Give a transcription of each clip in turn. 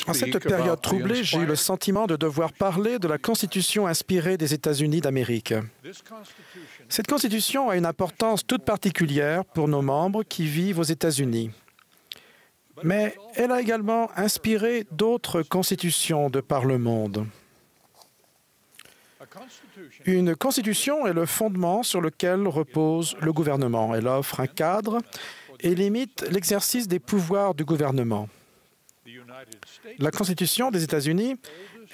En cette période troublée, j'ai eu le sentiment de devoir parler de la Constitution inspirée des États-Unis d'Amérique. Cette Constitution a une importance toute particulière pour nos membres qui vivent aux États-Unis. Mais elle a également inspiré d'autres constitutions de par le monde. Une constitution est le fondement sur lequel repose le gouvernement. Elle offre un cadre et limite l'exercice des pouvoirs du gouvernement. La Constitution des États-Unis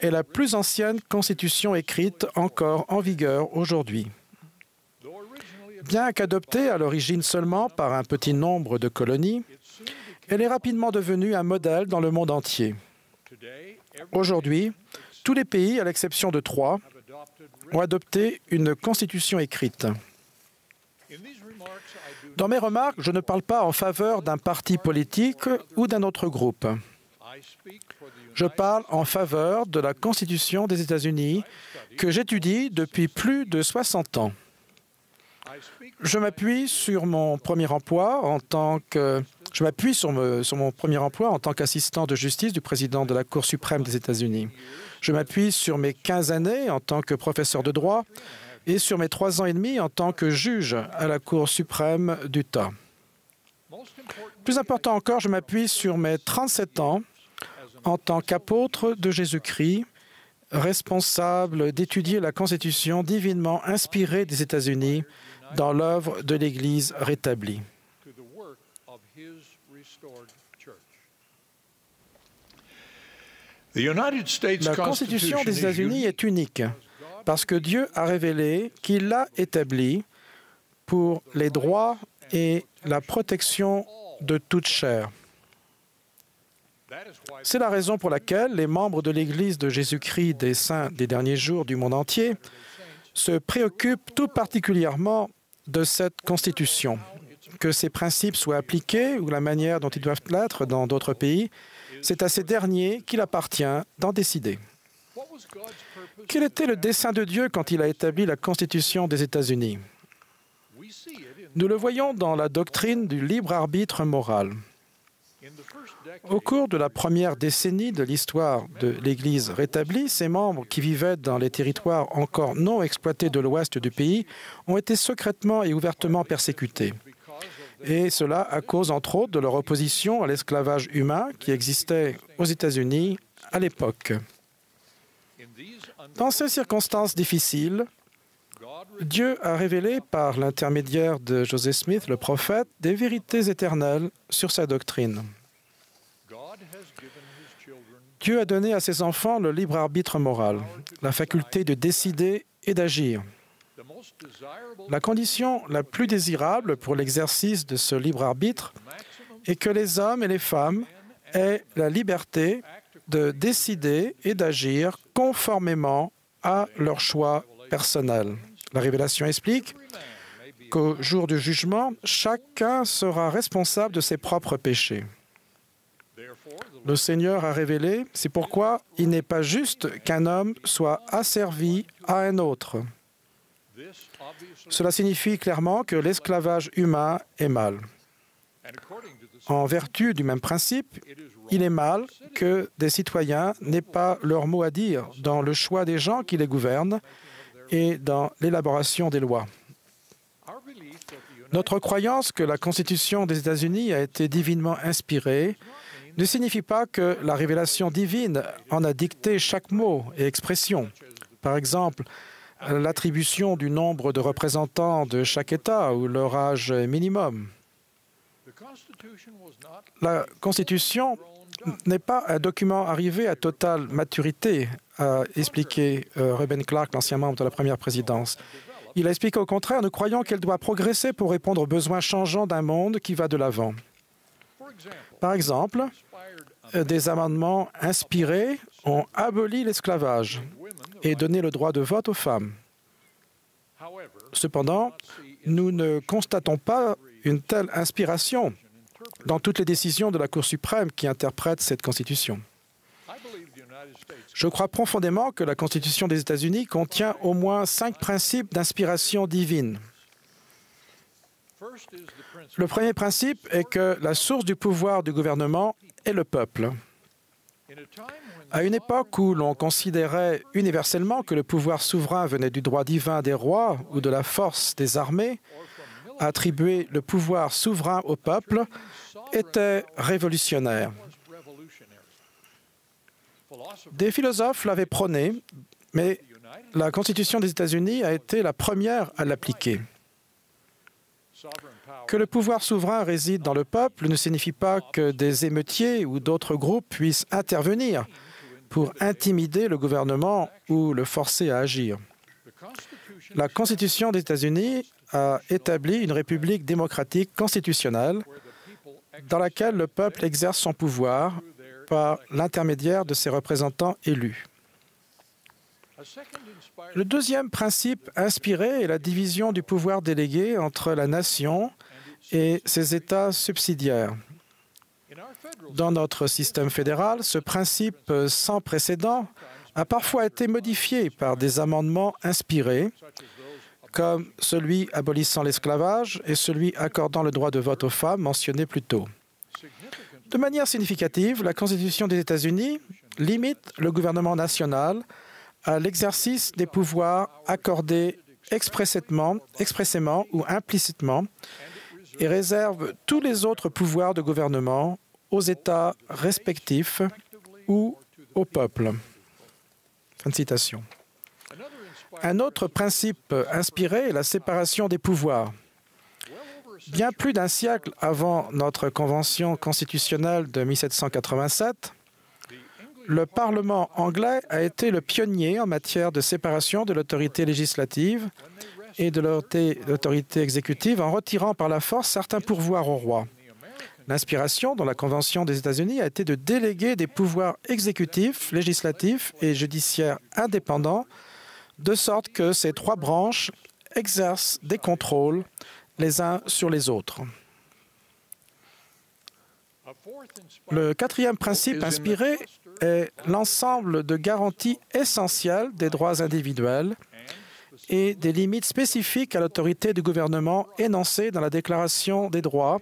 est la plus ancienne constitution écrite encore en vigueur aujourd'hui. Bien qu'adoptée à l'origine seulement par un petit nombre de colonies, elle est rapidement devenue un modèle dans le monde entier. Aujourd'hui, tous les pays, à l'exception de 3, ont adopté une constitution écrite. Dans mes remarques, je ne parle pas en faveur d'un parti politique ou d'un autre groupe. Je parle en faveur de la Constitution des États-Unis que j'étudie depuis plus de 60 ans. Je m'appuie sur mon premier emploi en tant qu'assistant de justice du président de la Cour suprême des États-Unis. Je m'appuie sur mes 15 années en tant que professeur de droit et sur mes 3 ans et demi en tant que juge à la Cour suprême d'Utah. Plus important encore, je m'appuie sur mes 37 ans en tant qu'apôtre de Jésus-Christ, responsable d'étudier la Constitution divinement inspirée des États-Unis dans l'œuvre de l'Église rétablie. La Constitution des États-Unis est unique parce que Dieu a révélé qu'il l'a établie pour les droits et la protection de toute chair. C'est la raison pour laquelle les membres de l'Église de Jésus-Christ des Saints des derniers jours du monde entier se préoccupent tout particulièrement de cette Constitution. Que ces principes soient appliqués ou la manière dont ils doivent l'être dans d'autres pays, c'est à ces derniers qu'il appartient d'en décider. Quel était le dessein de Dieu quand il a établi la Constitution des États-Unis? Nous le voyons dans la doctrine du libre arbitre moral. Au cours de la première décennie de l'histoire de l'Église rétablie, ses membres qui vivaient dans les territoires encore non exploités de l'ouest du pays ont été secrètement et ouvertement persécutés. Et cela à cause, entre autres, de leur opposition à l'esclavage humain qui existait aux États-Unis à l'époque. Dans ces circonstances difficiles, Dieu a révélé par l'intermédiaire de Joseph Smith, le prophète, des vérités éternelles sur sa doctrine. Dieu a donné à ses enfants le libre arbitre moral, la faculté de décider et d'agir. La condition la plus désirable pour l'exercice de ce libre arbitre est que les hommes et les femmes aient la liberté de décider et d'agir conformément à leur choix personnel. La Révélation explique qu'au jour du jugement, chacun sera responsable de ses propres péchés. Le Seigneur a révélé, c'est pourquoi il n'est pas juste qu'un homme soit asservi à un autre. Cela signifie clairement que l'esclavage humain est mal. En vertu du même principe, il est mal que des citoyens n'aient pas leur mot à dire dans le choix des gens qui les gouvernent et dans l'élaboration des lois. Notre croyance que la Constitution des États-Unis a été divinement inspirée ne signifie pas que la révélation divine en a dicté chaque mot et expression. Par exemple, l'attribution du nombre de représentants de chaque État ou leur âge minimum. La Constitution n'est pas un document arrivé à totale maturité, a expliqué Reuben Clark, l'ancien membre de la première présidence. Il a expliqué au contraire, nous croyons qu'elle doit progresser pour répondre aux besoins changeants d'un monde qui va de l'avant. Par exemple, des amendements inspirés ont aboli l'esclavage et donné le droit de vote aux femmes. Cependant, nous ne constatons pas une telle inspiration dans toutes les décisions de la Cour suprême qui interprète cette Constitution. Je crois profondément que la Constitution des États-Unis contient au moins 5 principes d'inspiration divine. Le premier principe est que la source du pouvoir du gouvernement est le peuple. À une époque où l'on considérait universellement que le pouvoir souverain venait du droit divin des rois ou de la force des armées, attribuer le pouvoir souverain au peuple était révolutionnaire. Des philosophes l'avaient prôné, mais la Constitution des États-Unis a été la première à l'appliquer. Que le pouvoir souverain réside dans le peuple ne signifie pas que des émeutiers ou d'autres groupes puissent intervenir pour intimider le gouvernement ou le forcer à agir. La Constitution des États-Unis a établi une république démocratique constitutionnelle dans laquelle le peuple exerce son pouvoir par l'intermédiaire de ses représentants élus. Le deuxième principe inspiré est la division du pouvoir délégué entre la nation et ses États subsidiaires. Dans notre système fédéral, ce principe sans précédent a parfois été modifié par des amendements inspirés, comme celui abolissant l'esclavage et celui accordant le droit de vote aux femmes mentionnés plus tôt. De manière significative, la Constitution des États-Unis limite le gouvernement national à l'exercice des pouvoirs accordés expressément ou implicitement et réserve tous les autres pouvoirs de gouvernement aux États respectifs ou au peuple. Fin de citation. Un autre principe inspiré est la séparation des pouvoirs. Bien plus d'un siècle avant notre Convention constitutionnelle de 1787, le Parlement anglais a été le pionnier en matière de séparation de l'autorité législative et de l'autorité exécutive en retirant par la force certains pouvoirs au roi. L'inspiration dans la Convention des États-Unis a été de déléguer des pouvoirs exécutifs, législatifs et judiciaires indépendants, de sorte que ces trois branches exercent des contrôles les uns sur les autres. Le quatrième principe inspiré est l'ensemble de garanties essentielles des droits individuels et des limites spécifiques à l'autorité du gouvernement énoncées dans la Déclaration des droits,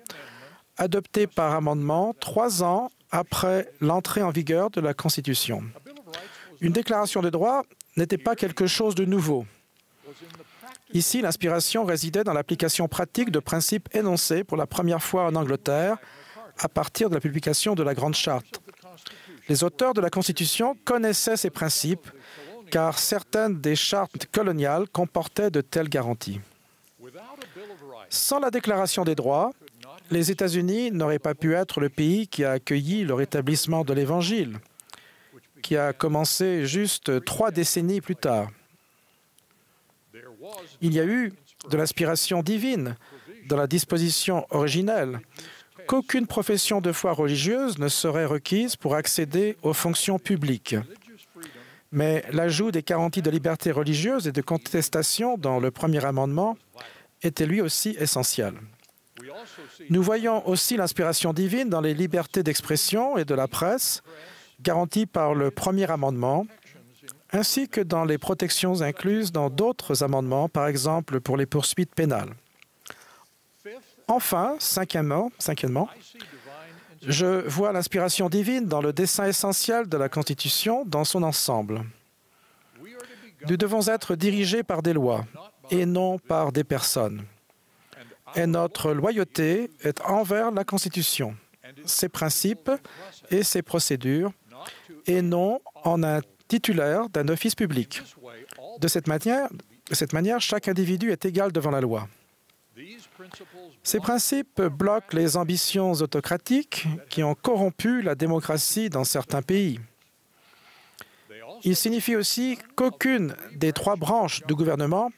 adoptée par amendement 3 ans après l'entrée en vigueur de la Constitution. Une déclaration des droits n'était pas quelque chose de nouveau. Ici, l'inspiration résidait dans l'application pratique de principes énoncés pour la première fois en Angleterre à partir de la publication de la Grande Charte. Les auteurs de la Constitution connaissaient ces principes car certaines des chartes coloniales comportaient de telles garanties. Sans la Déclaration des droits, les États-Unis n'auraient pas pu être le pays qui a accueilli le rétablissement de l'Évangile, qui a commencé juste 3 décennies plus tard. Il y a eu de l'inspiration divine dans la disposition originelle qu'aucune profession de foi religieuse ne serait requise pour accéder aux fonctions publiques. Mais l'ajout des garanties de liberté religieuse et de contestation dans le premier amendement était lui aussi essentiel. Nous voyons aussi l'inspiration divine dans les libertés d'expression et de la presse, garanties par le premier amendement, ainsi que dans les protections incluses dans d'autres amendements, par exemple pour les poursuites pénales. Enfin, cinquièmement, je vois l'inspiration divine dans le dessein essentiel de la Constitution dans son ensemble. Nous devons être dirigés par des lois et non par des personnes. Et notre loyauté est envers la Constitution, ses principes et ses procédures, et non en un titulaire d'un office public. De cette manière, chaque individu est égal devant la loi. Ces principes bloquent les ambitions autocratiques qui ont corrompu la démocratie dans certains pays. Ils signifient aussi qu'aucune des 3 branches du gouvernement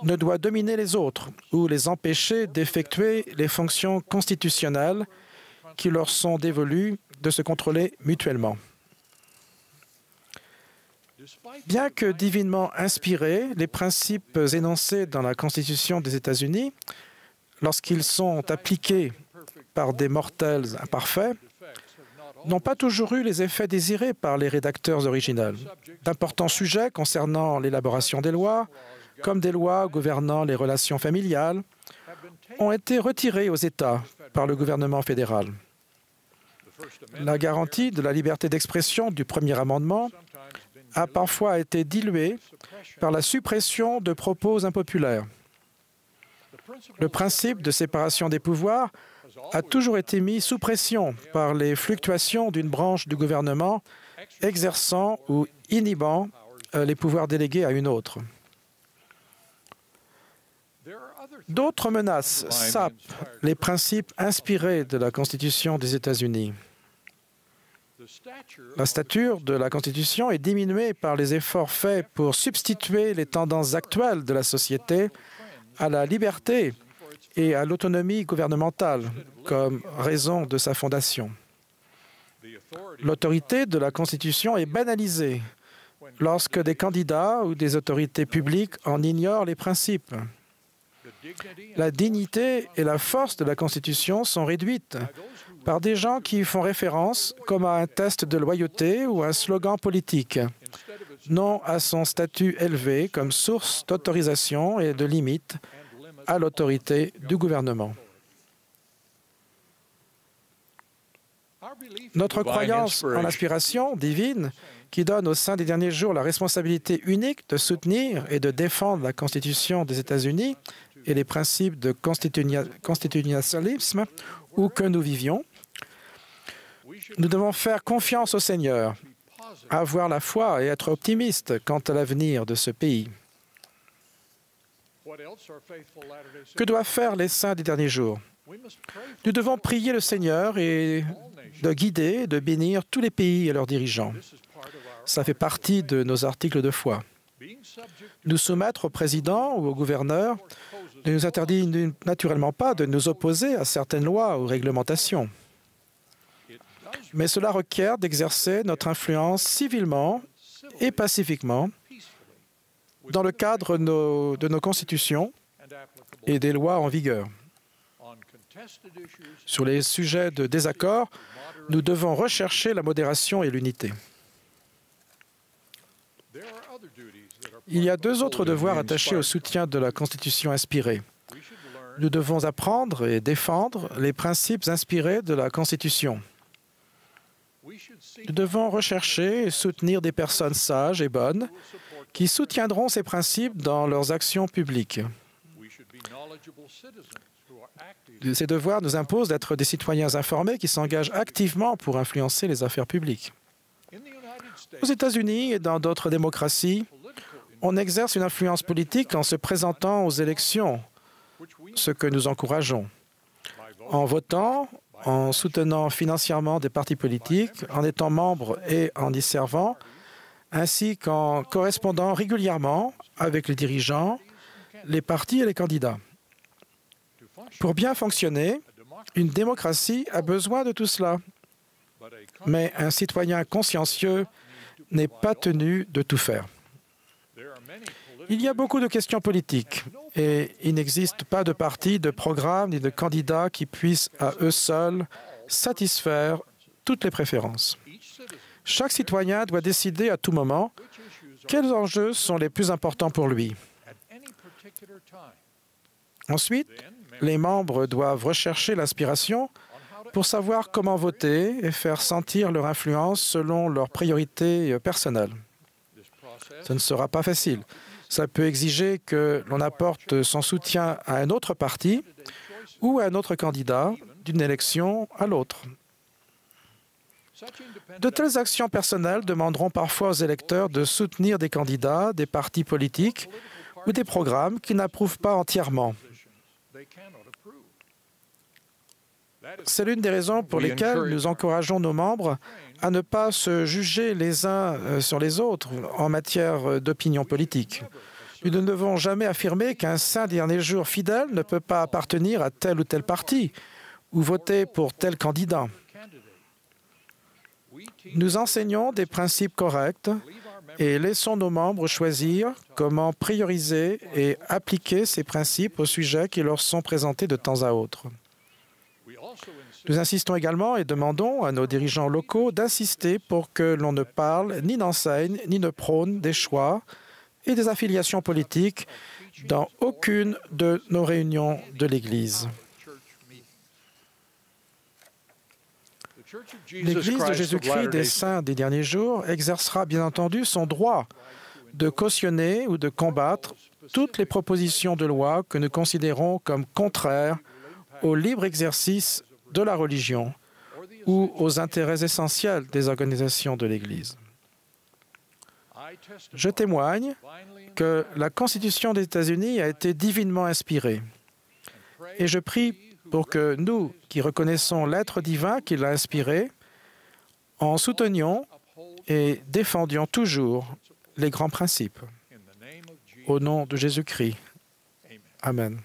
ne doit dominer les autres ou les empêcher d'effectuer les fonctions constitutionnelles qui leur sont dévolues de se contrôler mutuellement. Bien que divinement inspirés, les principes énoncés dans la Constitution des États-Unis, lorsqu'ils sont appliqués par des mortels imparfaits, n'ont pas toujours eu les effets désirés par les rédacteurs originels. D'importants sujets concernant l'élaboration des lois, comme des lois gouvernant les relations familiales, ont été retirés aux États par le gouvernement fédéral. La garantie de la liberté d'expression du premier amendement a parfois été diluée par la suppression de propos impopulaires. Le principe de séparation des pouvoirs a toujours été mis sous pression par les fluctuations d'une branche du gouvernement exerçant ou inhibant les pouvoirs délégués à une autre. D'autres menaces sapent les principes inspirés de la Constitution des États-Unis. La stature de la Constitution est diminuée par les efforts faits pour substituer les tendances actuelles de la société à la liberté et à l'autonomie gouvernementale comme raison de sa fondation. L'autorité de la Constitution est banalisée lorsque des candidats ou des autorités publiques en ignorent les principes. La dignité et la force de la Constitution sont réduites par des gens qui font référence comme à un test de loyauté ou un slogan politique, non à son statut élevé comme source d'autorisation et de limite à l'autorité du gouvernement. Notre croyance en l'inspiration divine, qui donne au sein des derniers jours la responsabilité unique de soutenir et de défendre la Constitution des États-Unis et les principes de constitutionnalisme où que nous vivions, nous devons faire confiance au Seigneur, avoir la foi et être optimistes quant à l'avenir de ce pays. Que doivent faire les saints des derniers jours? Nous devons prier le Seigneur et de guider, de bénir tous les pays et leurs dirigeants. Ça fait partie de nos articles de foi. Nous soumettre au président ou au gouverneur ne nous interdit naturellement pas de nous opposer à certaines lois ou réglementations. Mais cela requiert d'exercer notre influence civilement et pacifiquement dans le cadre de nos constitutions et des lois en vigueur. Sur les sujets de désaccord, nous devons rechercher la modération et l'unité. Il y a deux autres devoirs attachés au soutien de la Constitution inspirée. Nous devons apprendre et défendre les principes inspirés de la Constitution. Nous devons rechercher et soutenir des personnes sages et bonnes qui soutiendront ces principes dans leurs actions publiques. Ces devoirs nous imposent d'être des citoyens informés qui s'engagent activement pour influencer les affaires publiques. Aux États-Unis et dans d'autres démocraties, on exerce une influence politique en se présentant aux élections, ce que nous encourageons, en votant, en soutenant financièrement des partis politiques, en étant membre et en y servant, ainsi qu'en correspondant régulièrement avec les dirigeants, les partis et les candidats. Pour bien fonctionner, une démocratie a besoin de tout cela. Mais un citoyen consciencieux n'est pas tenu de tout faire. Il y a beaucoup de questions politiques et il n'existe pas de parti, de programme ni de candidat qui puisse à eux seuls satisfaire toutes les préférences. Chaque citoyen doit décider à tout moment quels enjeux sont les plus importants pour lui. Ensuite, les membres doivent rechercher l'inspiration pour savoir comment voter et faire sentir leur influence selon leurs priorités personnelles. Ce ne sera pas facile. Ça peut exiger que l'on apporte son soutien à un autre parti ou à un autre candidat d'une élection à l'autre. De telles actions personnelles demanderont parfois aux électeurs de soutenir des candidats, des partis politiques ou des programmes qu'ils n'approuvent pas entièrement. C'est l'une des raisons pour lesquelles nous encourageons nos membres à ne pas se juger les uns sur les autres en matière d'opinion politique. Nous ne devons jamais affirmer qu'un saint dernier jour fidèle ne peut pas appartenir à tel ou tel parti ou voter pour tel candidat. Nous enseignons des principes corrects et laissons nos membres choisir comment prioriser et appliquer ces principes aux sujets qui leur sont présentés de temps à autre. Nous insistons également et demandons à nos dirigeants locaux d'insister pour que l'on ne parle, ni n'enseigne, ni ne prône des choix et des affiliations politiques dans aucune de nos réunions de l'Église. L'Église de Jésus-Christ des Saints des derniers jours exercera bien entendu son droit de cautionner ou de combattre toutes les propositions de loi que nous considérons comme contraires au libre exercice de la religion ou aux intérêts essentiels des organisations de l'Église. Je témoigne que la Constitution des États-Unis a été divinement inspirée et je prie pour que nous, qui reconnaissons l'être divin qui l'a inspirée, en soutenions et défendions toujours les grands principes. Au nom de Jésus-Christ. Amen.